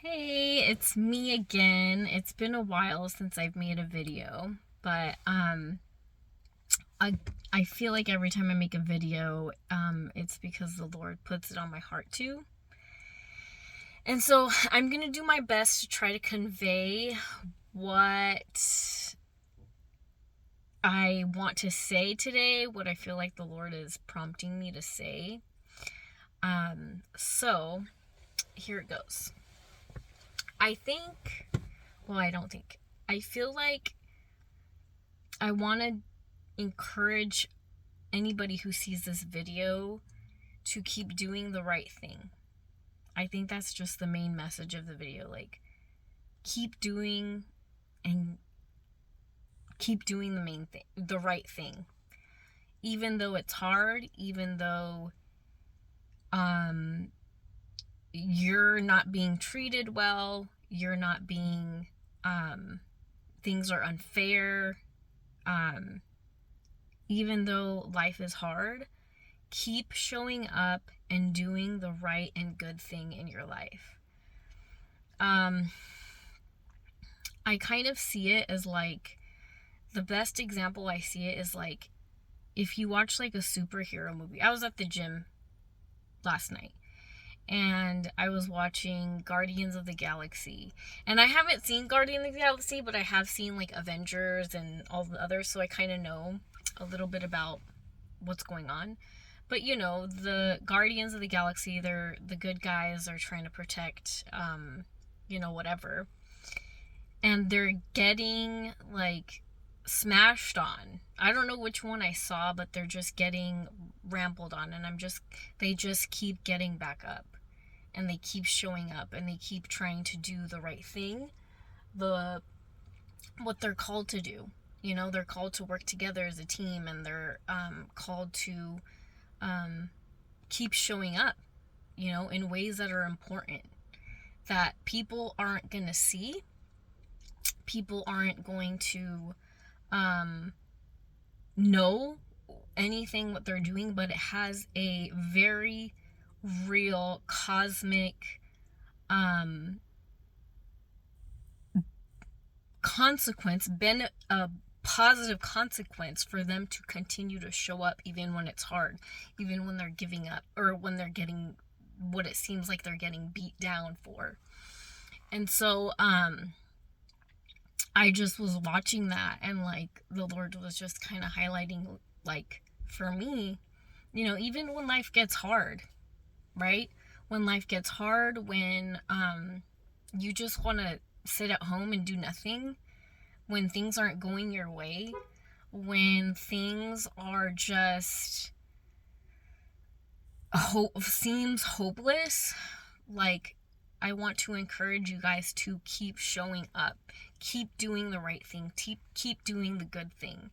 Hey, it's me again. It's been a while since I've made a video, but I I feel like every time I make a video, it's because the Lord puts it on my heart to. And so I'm gonna do my best to try to convey what I want to say today, what I feel like the Lord is prompting me to say. So here it goes. I think, well, I don't think. I feel like I want to encourage anybody who sees this video to keep doing the right thing. I think that's just the main message of the video. Like, keep doing and keep doing the right thing. Even though it's hard, even though um you're not being treated well, you're not being things are unfair, um even though life is hard, keep showing up and doing the right and good thing in your life. I kind of see it as like the best example I see it is like if you watch like a superhero movie. I was at the gym last night and I was watching Guardians of the Galaxy. And I haven't seen Guardians of the Galaxy, but I have seen like Avengers and all the others, so I kind of know a little bit about what's going on. But the Guardians of the Galaxy, they're the good guys are trying to protect whatever. And they're getting like smashed on. I don't know which one I saw, but they're just getting rambled on, and they just keep getting back up. And they keep showing up and they keep trying to do the right thing. The what they're called to do. They're called to work together as a team, and they're called to keep showing up, in ways that are important, that people aren't going to see. People aren't going to know anything what they're doing, but it has a very real cosmic consequence, been a positive consequence for them to continue to show up even when it's hard, even when they're giving up, or when they're getting what it seems like they're getting beat down for. And so I just was watching that, and like the Lord was just kind of highlighting, like, for me, even when life gets hard, right? When life gets hard, when you just want to sit at home and do nothing, when things aren't going your way, when things are just seems hopeless, like, I want to encourage you guys to keep showing up, keep doing the right thing, keep doing the good thing.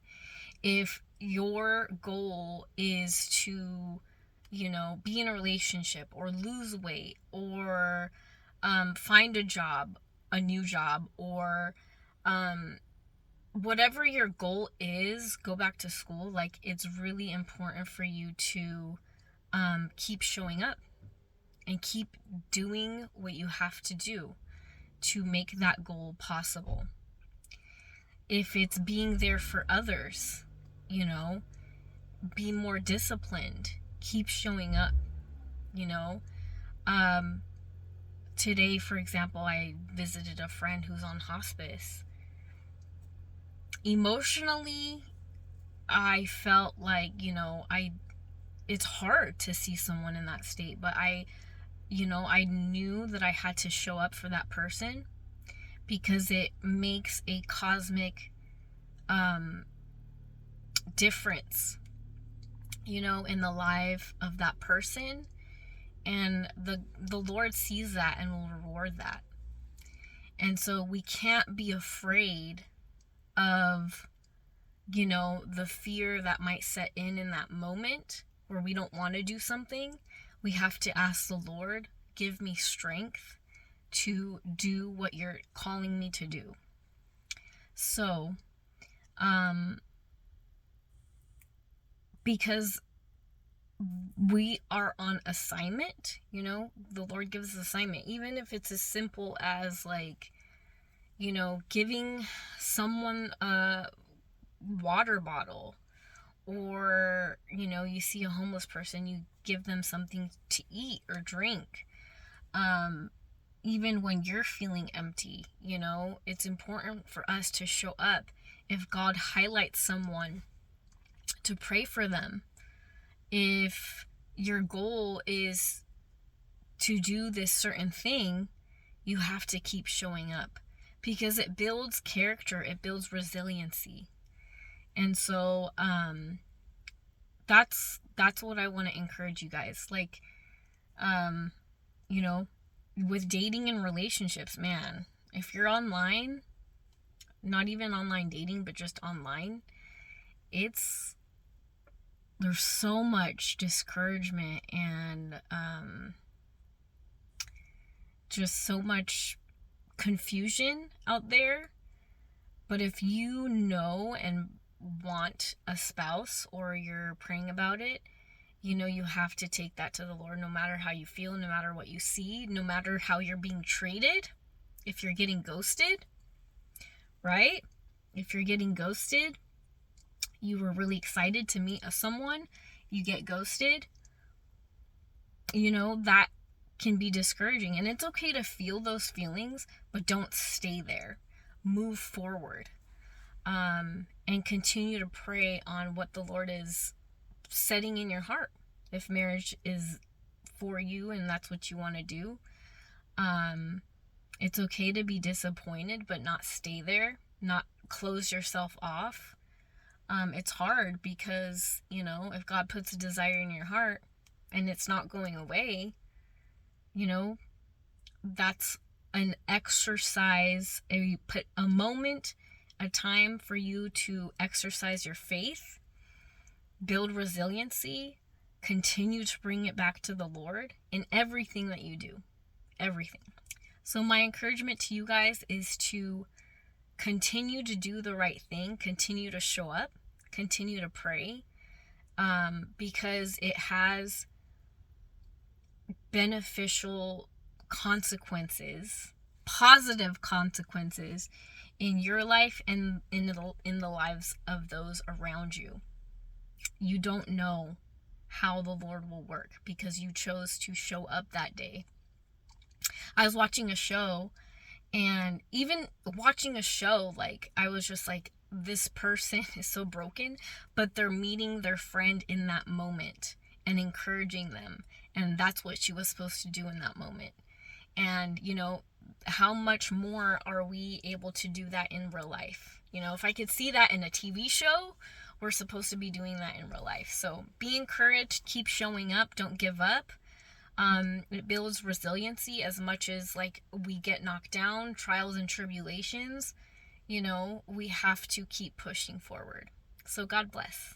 If your goal is to, be in a relationship or lose weight or find a new job, or whatever your goal is, go back to school. Like, it's really important for you to keep showing up and keep doing what you have to do to make that goal possible. If it's being there for others, be more disciplined, keep showing up, you know. Today, for example, I visited a friend who's on hospice. Emotionally, I felt like, it's hard to see someone in that state, but I knew that I had to show up for that person because it makes a cosmic difference, in the life of that person. And the Lord sees that and will reward that. And so we can't be afraid of, the fear that might set in that moment where we don't want to do something. We have to ask the Lord, give me strength to do what you're calling me to do. So, because we are on assignment. You know, the Lord gives us assignment, even if it's as simple as like, you know, giving someone a water bottle, or, you know, you see a homeless person, you give them something to eat or drink. Even when you're feeling empty, you know, it's important for us to show up. If God highlights someone, to pray for them. If your goal is to do this certain thing, you have to keep showing up, because it builds character, it builds resiliency. And so that's what I want to encourage you guys. Like, you know, with dating and relationships, man, if you're online, not even online dating, but just online, there's so much discouragement and just so much confusion out there. But if you know and want a spouse, or you're praying about it, you know, you have to take that to the Lord, no matter how you feel, no matter what you see, no matter how you're being treated. If you're getting ghosted, right? If you're getting ghosted, you were really excited to meet someone, you get ghosted, you know, that can be discouraging. And it's okay to feel those feelings, but don't stay there. Move forward, and continue to pray on what the Lord is setting in your heart. If marriage is for you and that's what you want to do, it's okay to be disappointed, but not stay there, not close yourself off. It's hard because, you know, if God puts a desire in your heart and it's not going away, you know, that's an exercise, a moment, a time for you to exercise your faith, build resiliency, continue to bring it back to the Lord in everything that you do. Everything. So my encouragement to you guys is to continue to do the right thing, continue to show up, continue to pray, because it has beneficial consequences, positive consequences in your life and in the lives of those around you. You don't know how the Lord will work because you chose to show up that day. I was watching a show, and even watching a show, like, I was just like, this person is so broken, but they're meeting their friend in that moment and encouraging them. And that's what she was supposed to do in that moment. And, you know, how much more are we able to do that in real life? You know, if I could see that in a TV show, we're supposed to be doing that in real life. So be encouraged, keep showing up, don't give up. It builds resiliency as much as, like, we get knocked down, trials and tribulations, you know, we have to keep pushing forward. So God bless.